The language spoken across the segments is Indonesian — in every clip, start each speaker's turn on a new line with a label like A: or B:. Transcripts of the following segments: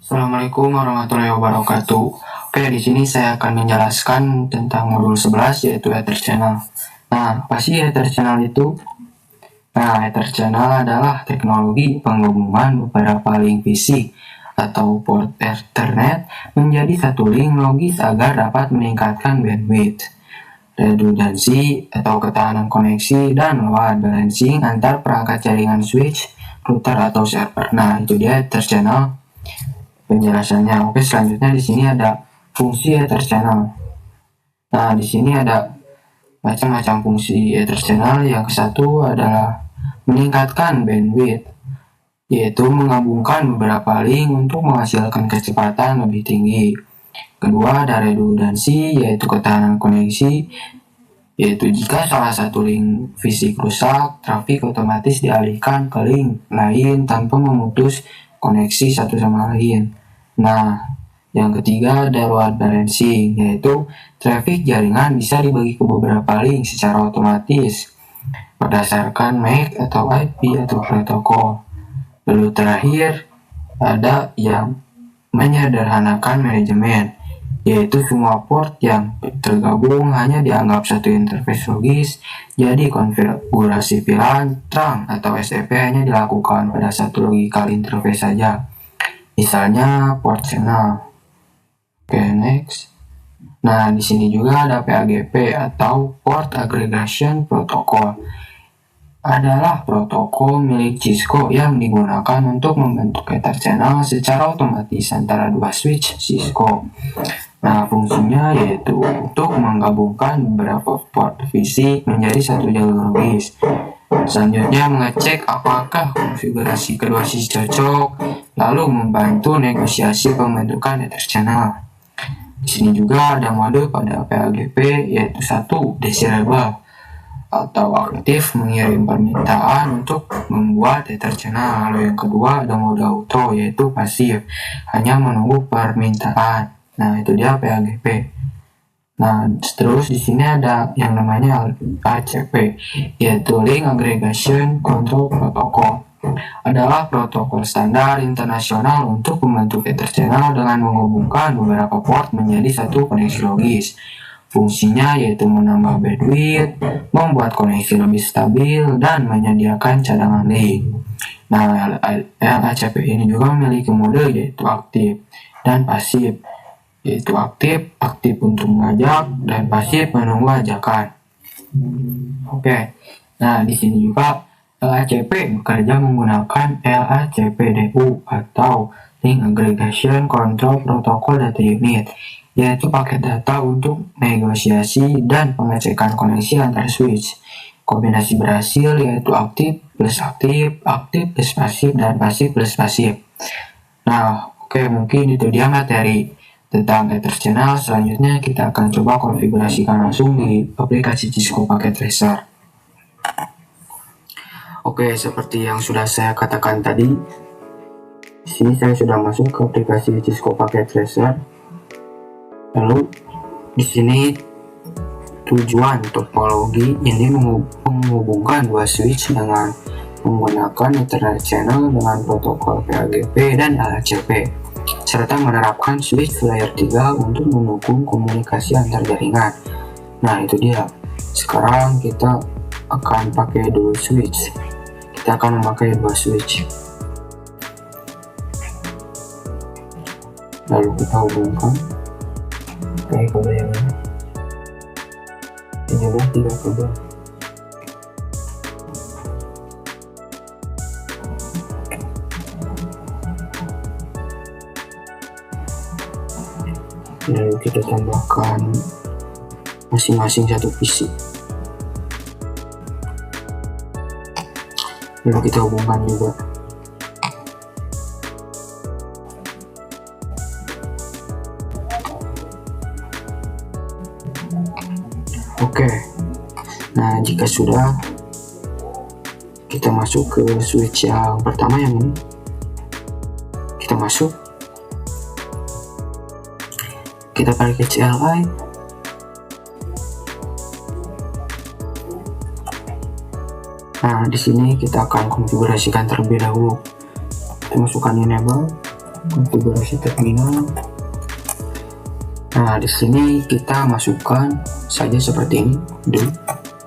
A: Assalamualaikum warahmatullahi wabarakatuh. Oke, di sini saya akan menjelaskan tentang modul 11 yaitu Ether Channel. Nah, apa sih Ether Channel itu? Nah, Ether Channel adalah teknologi penghubungan beberapa link fisik atau port Ethernet menjadi satu link logis agar dapat meningkatkan bandwidth, redundansi atau ketahanan koneksi, dan load balancing antar perangkat jaringan switch, router atau server. Nah, itu dia Ether Channel penjelasannya. Oke, selanjutnya di sini ada fungsi Ether Channel. Nah, di sini ada macam-macam fungsi Ether Channel. Yang satu adalah meningkatkan bandwidth, yaitu menggabungkan beberapa link untuk menghasilkan kecepatan lebih tinggi. Kedua, ada redundansi, yaitu ketahanan koneksi, yaitu jika salah satu link fisik rusak, trafik otomatis dialihkan ke link lain tanpa memutus koneksi satu sama lain. Nah, yang ketiga ada load balancing, yaitu traffic jaringan bisa dibagi ke beberapa link secara otomatis berdasarkan MAC atau IP atau protokol. Lalu terakhir ada yang menyederhanakan manajemen, yaitu semua port yang tergabung hanya dianggap satu interface logis, jadi konfigurasi pilihan trunk atau SEP hanya dilakukan pada satu logical interface saja. Misalnya port channel. Oke, next. Nah, di sini juga ada PAGP atau Port Aggregation Protocol. Adalah protokol milik Cisco yang digunakan untuk membentuk Ether Channel secara otomatis antara dua switch Cisco. Nah, fungsinya yaitu untuk menggabungkan beberapa port fisik menjadi satu jalur logis. Selanjutnya mengecek apakah konfigurasi kedua switch cocok, lalu membantu negosiasi pembentukan Ether Channel. Di sini juga ada mode pada PAGP, yaitu satu desirable atau aktif mengirim permintaan untuk membuat Ether Channel. Lalu yang kedua ada mode auto, yaitu pasif, hanya menunggu permintaan. Nah, itu dia PAGP. Nah, terus di sini ada yang namanya ACP, yaitu Link Aggregation Control Protocol. Adalah protokol standar internasional untuk membentuk Ether Channel dengan menghubungkan beberapa port menjadi satu koneksi logis. Fungsinya yaitu menambah bandwidth, membuat koneksi lebih stabil, dan menyediakan cadangan link. Nah, ACP ini juga memiliki mode yaitu aktif dan pasif, yaitu aktif untuk mengajak dan pasif menunggu ajakan. Oke, nah di sini juga LACP bekerja menggunakan LACPDU atau Link Aggregation Control Protocol Data Unit, yaitu paket data untuk negosiasi dan pengecekan koneksi antar switch. Kombinasi berhasil yaitu aktif plus aktif, aktif plus pasif, dan pasif plus pasif. Nah, oke, mungkin itu dia materi tentang Ether Channel. Selanjutnya kita akan coba konfigurasikan langsung di aplikasi Cisco Packet Tracer. Oke, seperti yang sudah saya katakan tadi, di sini saya sudah masuk ke aplikasi Cisco Packet Tracer. Lalu di sini tujuan topologi ini menghubungkan dua switch dengan menggunakan Ethernet channel dengan protokol PAGP dan LACP, serta menerapkan switch layer 3 untuk mendukung komunikasi antar jaringan. Nah, itu dia. Sekarang kita akan pakai dua switch. Kita akan memakai dua switch. Lalu kita hubungkan kabel yang ini adalah 3 kabel. Lalu kita tambahkan masing-masing satu PC. Lalu kita hubungkan juga. Oke. Nah, jika sudah, kita masuk ke switch yang pertama yang ini. Kita masuk. Kita pakai CLI. Nah, di sini kita akan konfigurasikan terlebih dahulu. Kita masukkan enable, konfigurasi terminal. Nah, di sini kita masukkan saja seperti ini, do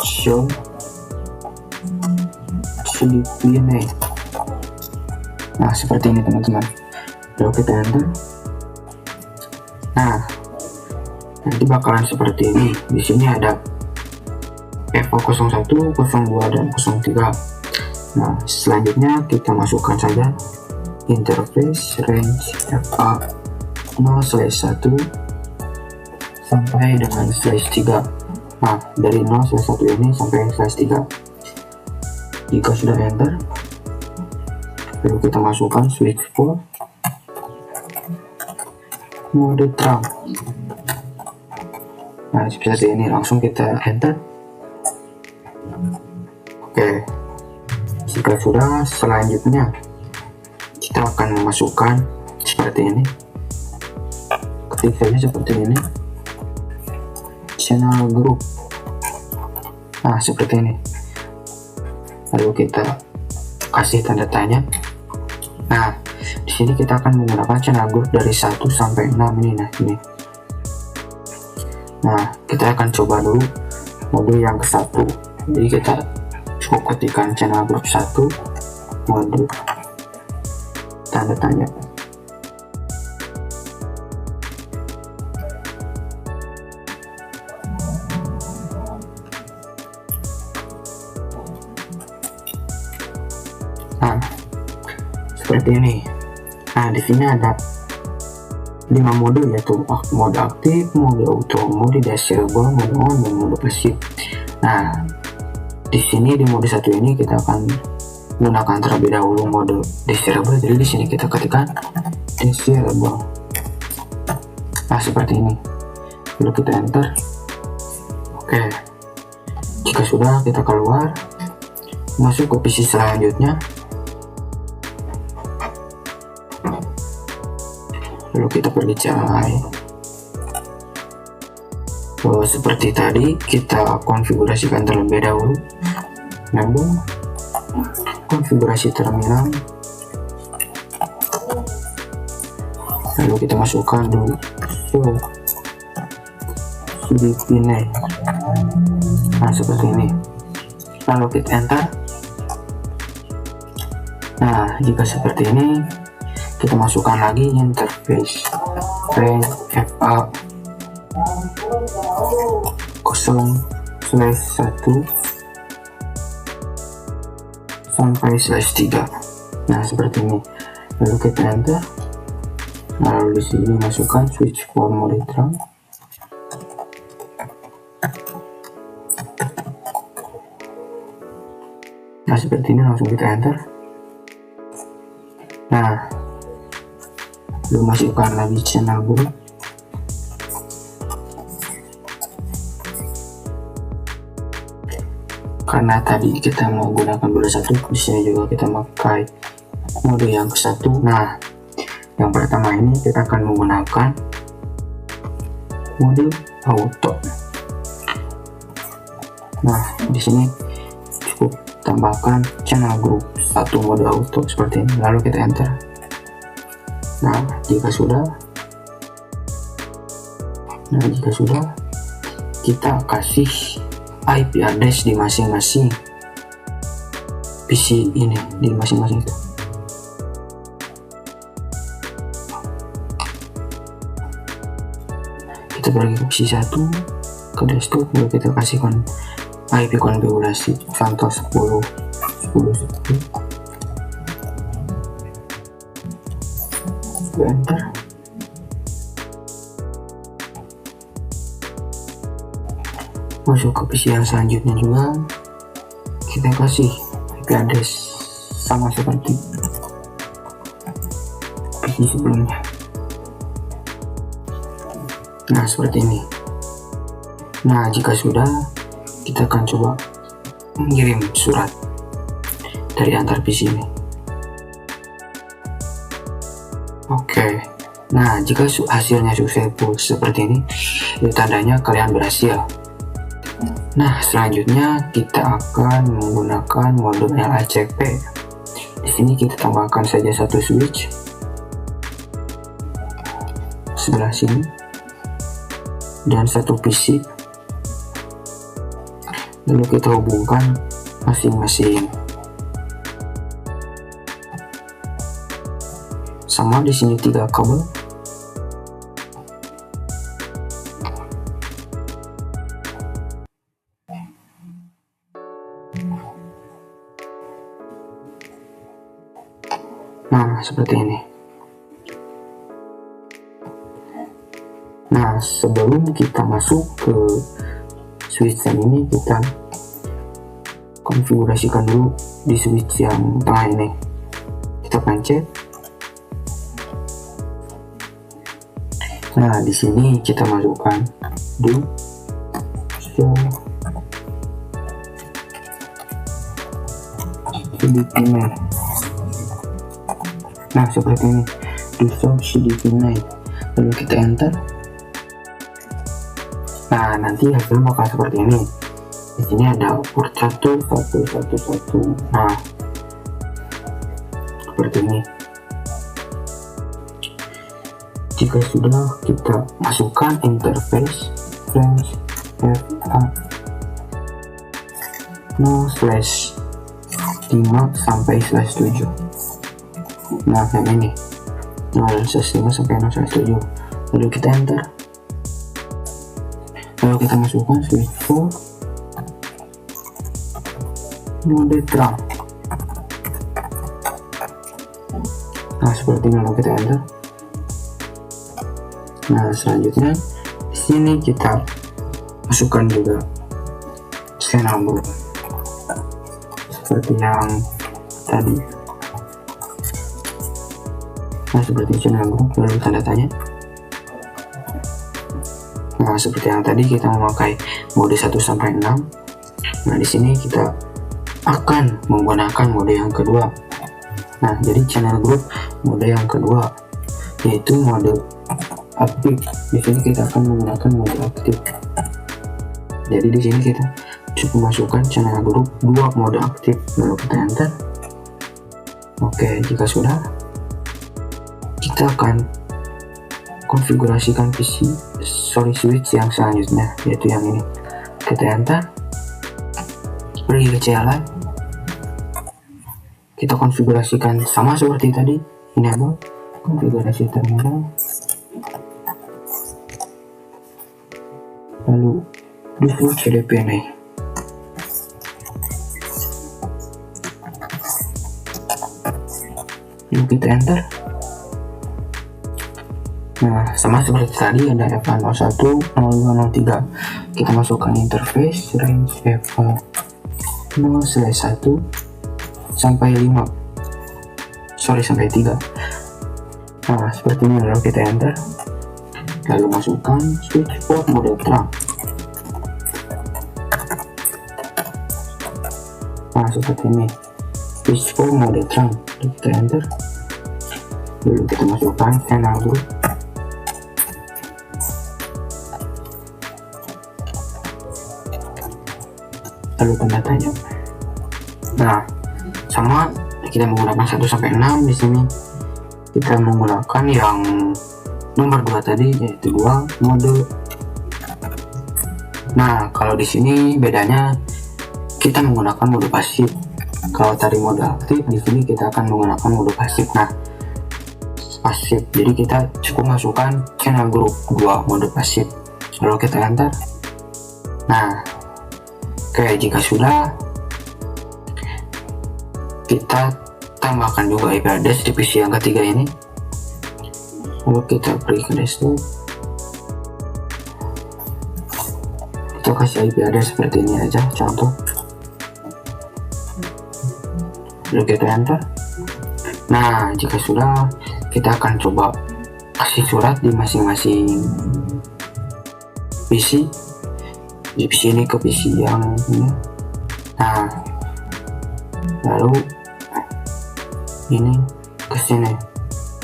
A: show CDPNA. Nah, seperti ini teman-teman. Lalu kita enter. Nah, nanti bakalan seperti ini. Di sini ada FO01, 02 dan 03. Nah, selanjutnya kita masukkan saja interface range FA 0/1 sampai dengan /3. Nah, dari 0/1 ini sampai /3. Jika sudah enter, lalu kita masukkan switch port mode terang. Nah, seperti ini, langsung kita enter. Oke, jika sudah, selanjutnya kita akan memasukkan seperti ini. Ketik saja seperti ini, channel group. Nah, seperti ini. Lalu kita kasih tanda tanya. Nah, di sini kita akan menggunakan channel group dari 1 sampai 6 ini. Nah, ini. Nah, kita akan coba dulu mode yang ke-1. Jadi kita cukup ketikkan channel group 1 mode tanda tanya. Nah, seperti ini. Nah, di sini ada 5 mode, yaitu mode aktif, mode auto, mode disable, mode on, dan mode pasif. Nah, di sini di mode 1 ini kita akan gunakan terlebih dahulu mode disable. Jadi di sini kita ketikkan disable. Nah, seperti ini. Lalu kita enter. Oke. Jika sudah, kita keluar, masuk ke PC selanjutnya. Lalu kita pergi CLI. Seperti tadi, kita konfigurasikan terlebih dahulu. Namun, konfigurasi terminal. Lalu kita masukkan dulu show CDPNA. Nah, seperti ini. Lalu kita enter. Nah, jika seperti ini, kita masukkan lagi interface range FA 0/1 sampai /3. Nah, seperti ini. Lalu kita enter. Lalu di sini masukkan switch port mode terang. Nah, seperti ini, langsung kita enter. Nah, lalu masukkan lagi channel group. Karena tadi kita mau gunakan mode 1, di sini juga kita pakai mode yang ke-1. Nah, yang pertama ini kita akan menggunakan mode auto. Nah, di sini cukup tambahkan channel group 1 mode auto seperti ini. Lalu kita enter. Nah, jika sudah, kita kasih IP address di masing-masing PC ini, di masing-masing itu. Kita pergi ke PC 1, ke desktop, lalu kita kasihkan IP konfigurasi contoh 10. Enter. Masuk ke PC yang selanjutnya juga, kita kasih IP address sama seperti PC sebelumnya. Nah, seperti ini. Nah, jika sudah, kita akan coba mengirim surat dari antar PC ini. Oke. Nah, jika hasilnya successful seperti ini, itu tandanya kalian berhasil. Nah, selanjutnya kita akan menggunakan mode LACP. Di sini kita tambahkan saja satu switch. sebelah sini dan satu PC, lalu kita hubungkan masing-masing. Sama di sini 3 kabel. Nah, seperti ini. Nah, sebelum kita masuk ke switch yang ini, kita konfigurasikan dulu di switch yang tengah ini. Kita pencet. Nah, di sini kita masukkan do show CDP9. Nah, seperti ini, do show CDP9. Lalu kita enter. Nah, nanti hasilnya bakal seperti ini. Di sini ada port 1, 1, 1, 1. Nah, seperti ini. Jika sudah, kita masukkan interface flash FA 0/5 sampai /7. Nah, yang ini 0/5 sampai 0/7. Lalu kita enter. Lalu kita masukkan switch 4 mode terang. Nah, seperti ini. Lalu kita enter. Nah, selanjutnya di sini kita masukkan juga channel group seperti yang tadi. Nah, seperti channel group, lalu tanda tanya. Nah, seperti yang tadi kita memakai mode 1 sampai 6. Nah, di sini kita akan menggunakan mode yang kedua. Nah, jadi channel group mode yang kedua yaitu mode aktif. Di sini kita akan menggunakan mode aktif. Jadi di sini kita cukup masukkan channel group 2 mode aktif, lalu kita enter. Oke, jika sudah, kita akan konfigurasikan switch yang selanjutnya, yaitu yang ini. Kita enter, pergi ke CLI, kita konfigurasikan sama seperti tadi. Enable konfigurasi terminal, lalu default CDP ini. Lalu kita enter. Nah, sama seperti tadi, ada FA01, 02, 03. Kita masukkan interface range FA 0/1 sampai 5. Sampai 3. Nah, seperti ini. Lalu kita enter. Lalu masukkan switch port mode terang. Nah, seperti ini, switch port mode terang. Lalu kita enter. Lalu kita masukkan channel group. Lalu tanda tanya. Nah, sama kita menggunakan 1 sampai 6. Di sini kita menggunakan yang nomor 2 tadi, yaitu 2 mode. Nah, kalau di sini bedanya kita menggunakan mode pasif. Kalau tadi mode aktif, di sini kita akan menggunakan mode pasif. Nah, pasif. Jadi kita cukup masukkan channel group 2 mode pasif. Lalu kita enter. Nah, oke, jika sudah, kita tambahkan juga IP address di PC yang ketiga ini. Lalu kita pergi ke desktop, kita kasih IP address seperti ini aja, contoh. Lalu kita enter. Nah, jika sudah, kita akan coba kasih surat di masing-masing PC. Di PC ini ke PC yang ini. Nah, lalu ini ke sini.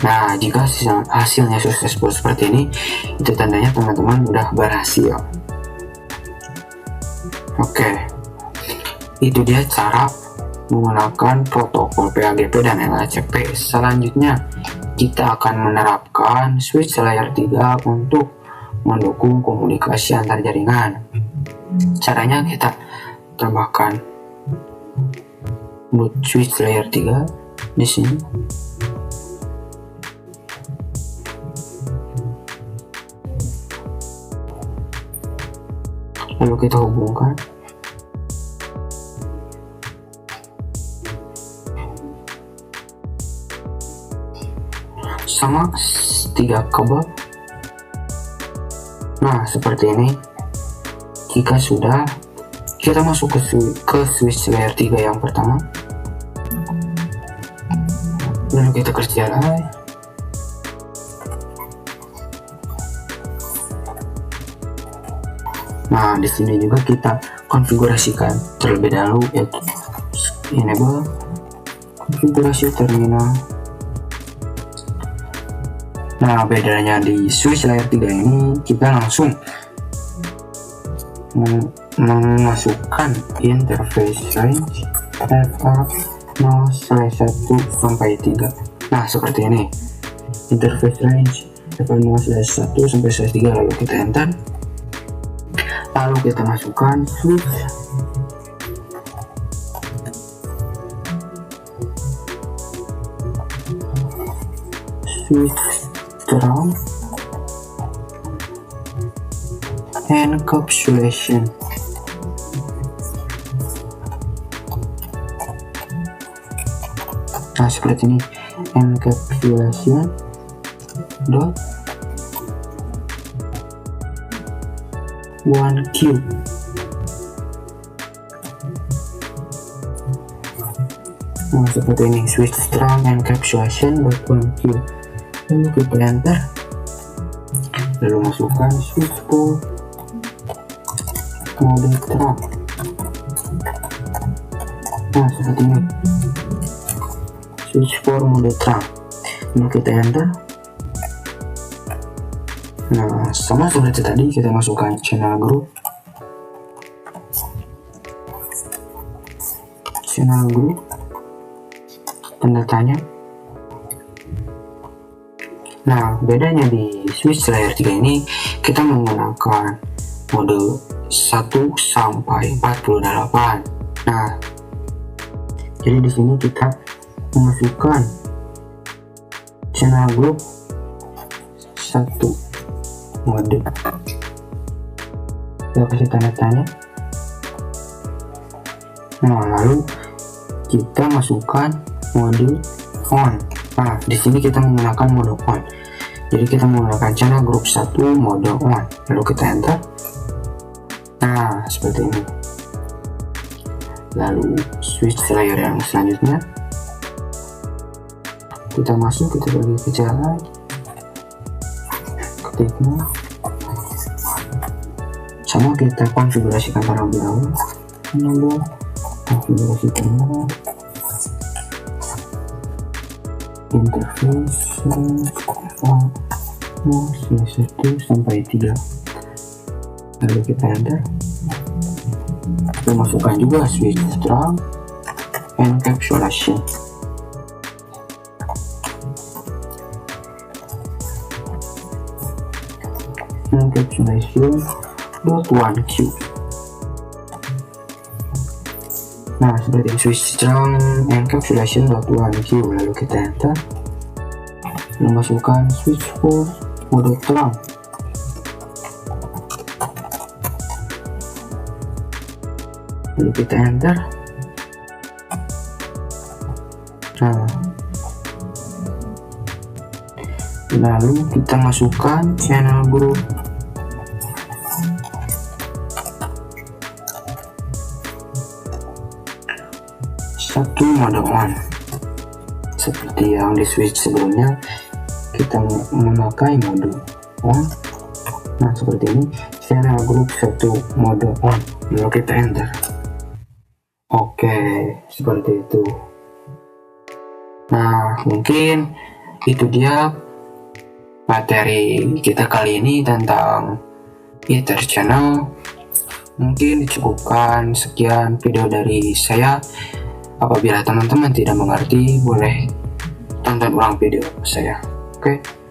A: Nah, jika hasilnya successful seperti ini, itu tandanya teman-teman udah berhasil. Oke, itu dia cara menggunakan protokol PAGP dan LHCP. Selanjutnya, kita akan menerapkan switch layer 3 untuk mendukung komunikasi antar jaringan. Caranya kita tambahkan boot switch layer 3 di sini. Lalu kita hubungkan sama 3 kabel. Nah, seperti ini. Jika sudah, kita masuk ke switch layer 3 yang pertama. Lalu kita kerjakan. Nah, di sini juga kita konfigurasikan terlebih dahulu, yaitu enable konfigurasi terminal. Nah, bedanya di switch layer 3 ini, kita langsung memasukkan interface range FA0/1 sampai 3. Nah, seperti ini. Interface range FA0/1 sampai 3, lalu kita enter. Lalu kita masukkan switch strong encapsulation. Nah, seperti ini, encapsulation dot 1Q. Nah, seperti ini, switch strong encapsulation dot 1Q. Lalu kita enter. Lalu masukkan switch port mode trap. Nah, seperti ini, switch port mode trap. Lalu kita enter. Nah, sama seperti tadi, kita masukkan channel group tanda tanya. Nah, bedanya di switch layer 3 ini, kita menggunakan mode 1 sampai 48. Nah, jadi di sini kita memasukkan channel group 1 mode. Kita kasih tanda tanya. Nah, lalu kita masukkan mode on. Nah, di sini kita menggunakan mode on. Jadi kita menggunakan channel group 1 mode on. Lalu kita enter. Nah, seperti ini. Lalu switch layer yang selanjutnya, kita masuk, kita pergi ke jalan, ketiknya sama, kita konfigurasikan terlebih dahulu. Enable konfigurasi terminal, interface 1 sampai 3. Lalu kita enter. Kita masukkan juga switch strong encapsulation. Encapsulation dot 1Q. Nah, seperti switch strong encapsulation dot 1Q. Lalu kita enter. Lalu masukkan switch port mode trap. Lalu kita enter. Nah, lalu kita masukkan channel group satu mode on. Seperti yang di switch sebelumnya, kita memakai mode on. Nah, seperti ini, channel group 1 mode on. Lalu kita enter. Oke, seperti itu. Nah, mungkin itu dia materi kita kali ini tentang Ether Channel. Mungkin dicukupkan sekian video dari saya. Apabila teman-teman tidak mengerti, boleh tonton ulang video saya. Oke.